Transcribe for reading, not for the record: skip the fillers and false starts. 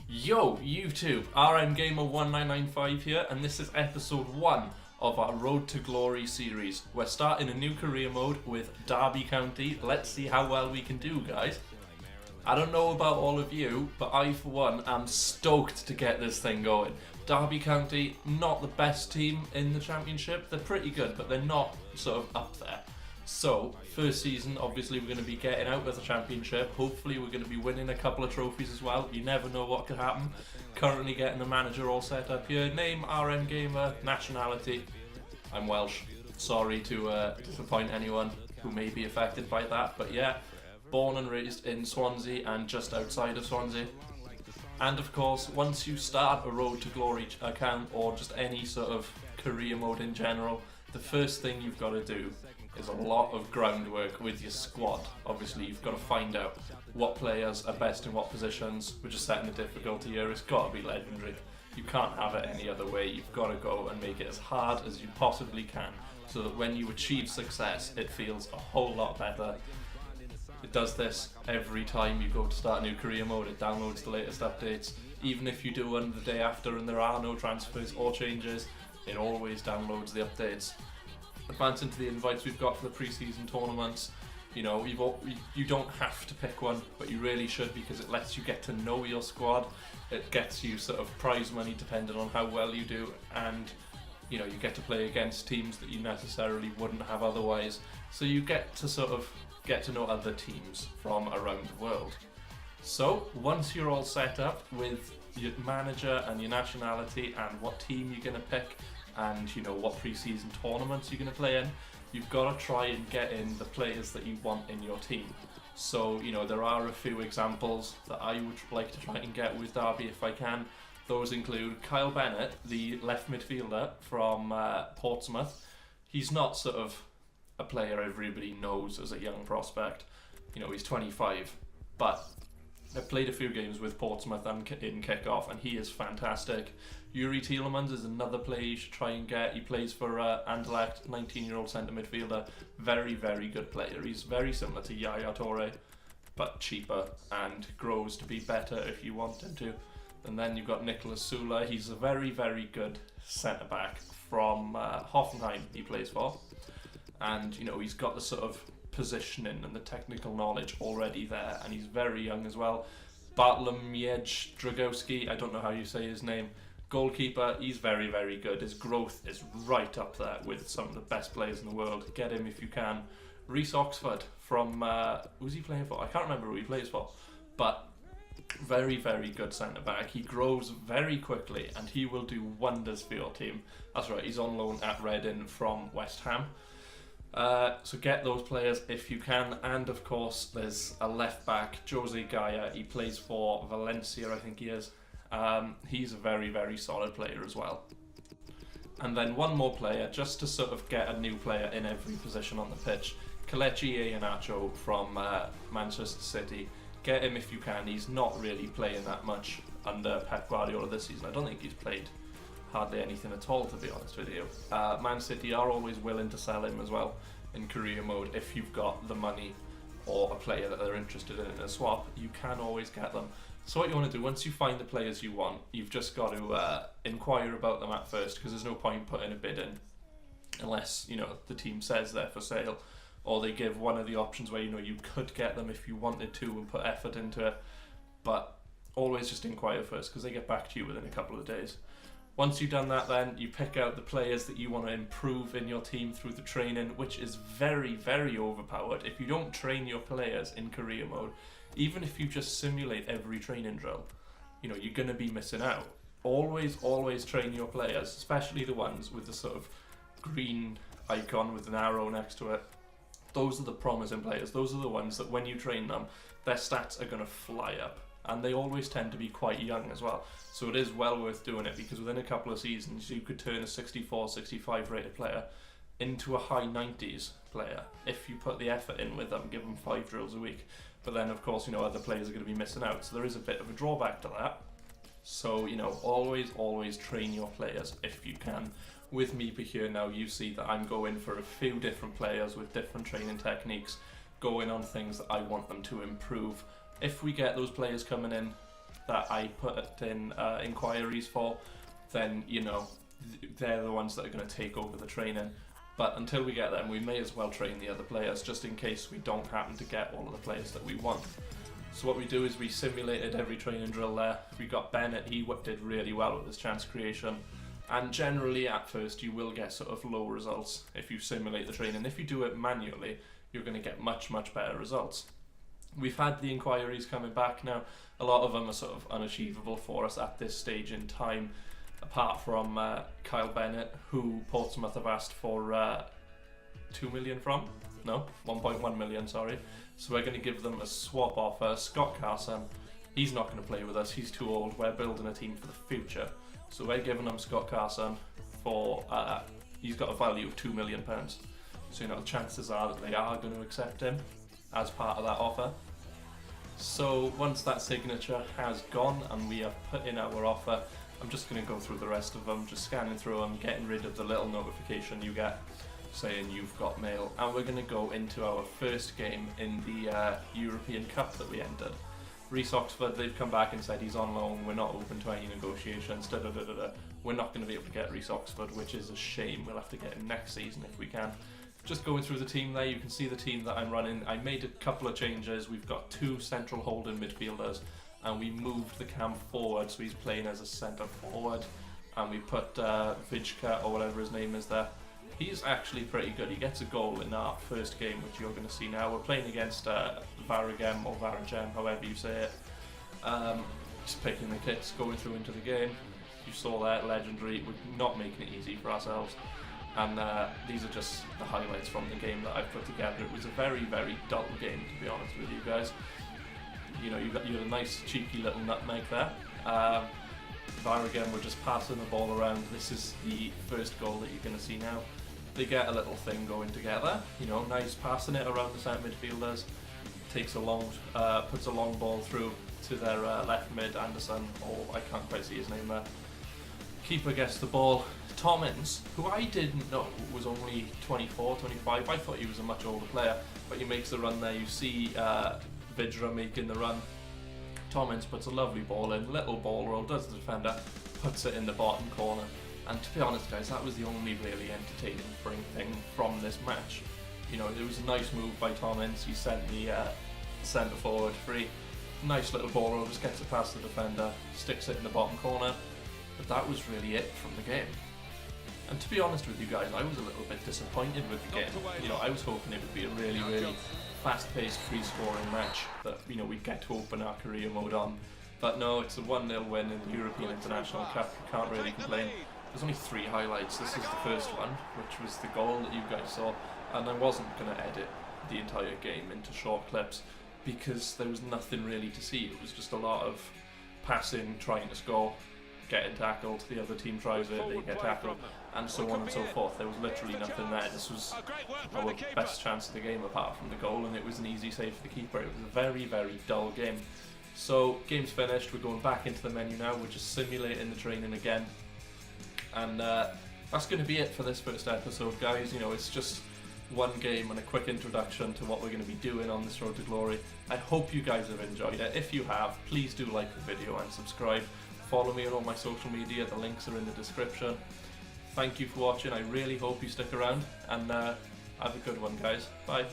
Yo, YouTube, RMGamer1995 here, and this is episode 1 of our Road to Glory series. We're starting a new career mode with Derby County. Let's see how well we can do, guys. I don't know about all of you, but I, for one, am stoked to get this thing going. Derby County, not the best team in the championship. They're pretty good, but they're not sort of up there. So, first season, obviously we're going to be getting out of the championship. Hopefully we're going to be winning a couple of trophies as well. You never know what could happen. Currently getting the manager all set up here. Name, RM Gamer, nationality. I'm Welsh. Sorry to disappoint anyone who may be affected by that. But yeah, born and raised in Swansea and just outside of Swansea. And of course, once you start a Road to Glory account or just any sort of career mode in general, the first thing you've got to do is a lot of groundwork with your squad. Obviously, you've got to find out what players are best in what positions. We're just setting the difficulty here. It's got to be legendary. You can't have it any other way. You've got to go and make it as hard as you possibly can so that when you achieve success, it feels a whole lot better. It does this every time you go to start a new career mode. It downloads the latest updates. Even if you do one the day after and there are no transfers or changes, it always downloads the updates. Advancing to the invites we've got for the pre-season tournaments, you know, you don't have to pick one, but you really should, because it lets you get to know your squad. It gets you sort of prize money depending on how well you do, and you know, you get to play against teams that you necessarily wouldn't have otherwise. So you get to sort of get to know other teams from around the world. So once you're all set up with your manager and your nationality and what team you're going to pick, and you know what pre-season tournaments you're going to play in, you've got to try and get in the players that you want in your team. So, you know, there are a few examples that I would like to try and get with Derby if I can. Those include Kyle Bennett, the left midfielder from Portsmouth. He's not sort of a player everybody knows as a young prospect. You know, he's 25, but I've played a few games with Portsmouth and in kick-off, and he is fantastic. Yuri Tielemans is another player you should try and get. He plays for Anderlecht, 19-year-old centre midfielder. Very, very good player. He's very similar to Yaya Toure, but cheaper and grows to be better if you want him to. And then you've got Nicolas Sula. He's a very, very good centre-back from Hoffenheim he plays for. And, you know, he's got the sort of positioning and the technical knowledge already there, and he's very young as well. Bartłomiej Dragowski, I don't know how you say his name. Goalkeeper, he's very, very good. His growth is right up there with some of the best players in the world. Get him if you can. Reece Oxford from, who's he playing for? I can't remember who he plays for, but very, very good centre-back. He grows very quickly and he will do wonders for your team. That's right, he's on loan at Reading from West Ham. So get those players if you can. And of course there's a left back, Jose Gaya. He plays for Valencia, I think he is. He's a very, very solid player as well. And then one more player, just to sort of get a new player in every position on the pitch. Kelechi Iheanacho from Manchester City. Get him if you can. He's not really playing that much under Pep Guardiola this season. I don't think he's played hardly anything at all, to be honest with you. Man City are always willing to sell him as well in career mode. If you've got the money or a player that they're interested in a swap, you can always get them. So what you want to do, once you find the players you want, you've just got to inquire about them at first, because there's no point putting a bid in unless, you know, the team says they're for sale, or they give one of the options where, you know, you could get them if you wanted to and put effort into it. But always just inquire first, because they get back to you within a couple of days. Once you've done that, then you pick out the players that you want to improve in your team through the training, which is very, very overpowered. If you don't train your players in career mode, even if you just simulate every training drill, you know, you're going to be missing out. Always, always train your players, especially the ones with the sort of green icon with an arrow next to it. Those are the promising players. Those are the ones that when you train them, their stats are going to fly up. And they always tend to be quite young as well. So it is well worth doing it, because within a couple of seasons you could turn a 64, 65 rated player into a high 90s player if you put the effort in with them, give them 5 drills a week. But then of course, you know, other players are going to be missing out. So there is a bit of a drawback to that. So, you know, always, always train your players if you can. With me here now, you see that I'm going for a few different players with different training techniques, going on things that I want them to improve. If we get those players coming in, that I put in inquiries for, then they're the ones that are going to take over the training. But until we get them, we may as well train the other players, just in case we don't happen to get all of the players that we want. So what we do is we simulated every training drill there. We got Bennett, he did really well with his chance creation. And generally at first you will get sort of low results if you simulate the training. If you do it manually, you're going to get much, much better results. We've had the inquiries coming back now. A lot of them are sort of unachievable for us at this stage in time, apart from Kyle Bennett, who Portsmouth have asked for 2 million from? No, 1.1 million, sorry. So we're going to give them a swap offer. Scott Carson, he's not going to play with us, he's too old. We're building a team for the future. So we're giving them Scott Carson for, he's got a value of £2 million. So the chances are that they are going to accept him as part of that offer. So once that signature has gone and we have put in our offer, I'm just going to go through the rest of them, just scanning through them, getting rid of the little notification you get saying you've got mail, and we're going to go into our first game in the European Cup that we entered. Reece Oxford, they've come back and said he's on loan, we're not open to any negotiations, We're not going to be able to get Reece Oxford, which is a shame. We'll have to get him next season if we can. Just going through the team there, you can see the team that I'm running. I made a couple of changes. We've got 2 central holding midfielders, and we moved the cam forward, so he's playing as a centre forward, and we put Vijka, or whatever his name is there. He's actually pretty good. He gets a goal in our first game, which you're going to see now. We're playing against Varagem, or Varagem, however you say it. Just picking the kits, going through into the game. You saw that, legendary. We're not making it easy for ourselves. And these are just the highlights from the game that I've put together. It was a very, very dull game, to be honest with you guys. You had a nice cheeky little nutmeg there. Varagem were just passing the ball around. This is the first goal that you're going to see now. They get a little thing going together, nice passing it around the centre midfielders. Puts a long ball through to their left mid, Anderson, or I can't quite see his name there. Keeper gets the ball. Tommins, who I didn't know was only 24, 25, I thought he was a much older player, but he makes the run there. You see Vydra making the run. Tommins puts a lovely ball in, little ball roll, does the defender, puts it in the bottom corner. And to be honest guys, that was the only really entertaining thing from this match. It was a nice move by Tommins. He sent the centre forward free. Nice little ball roll, just gets it past the defender, sticks it in the bottom corner. But that was really it from the game. And to be honest with you guys, I was a little bit disappointed with the game. I was hoping it would be a really, really fast-paced, free-scoring match that we'd get to open our career mode on. But no, it's a 1-0 win in the European International Cup. Can't really complain. There's only 3 highlights. This is the first one, which was the goal that you guys saw. And I wasn't going to edit the entire game into short clips because there was nothing really to see. It was just a lot of passing, trying to score, getting tackled, the other team tries it, they get tackled, and so on and so forth. There was literally nothing there. This was our best chance of the game apart from the goal, and it was an easy save for the keeper. It was a very, very dull game. So, game's finished, we're going back into the menu now, we're just simulating the training again. And that's going to be it for this first episode, guys. It's just one game and a quick introduction to what we're going to be doing on this Road to Glory. I hope you guys have enjoyed it. If you have, please do like the video and subscribe. Follow me on all my social media, the links are in the description. Thank you for watching, I really hope you stick around, and have a good one guys. Bye.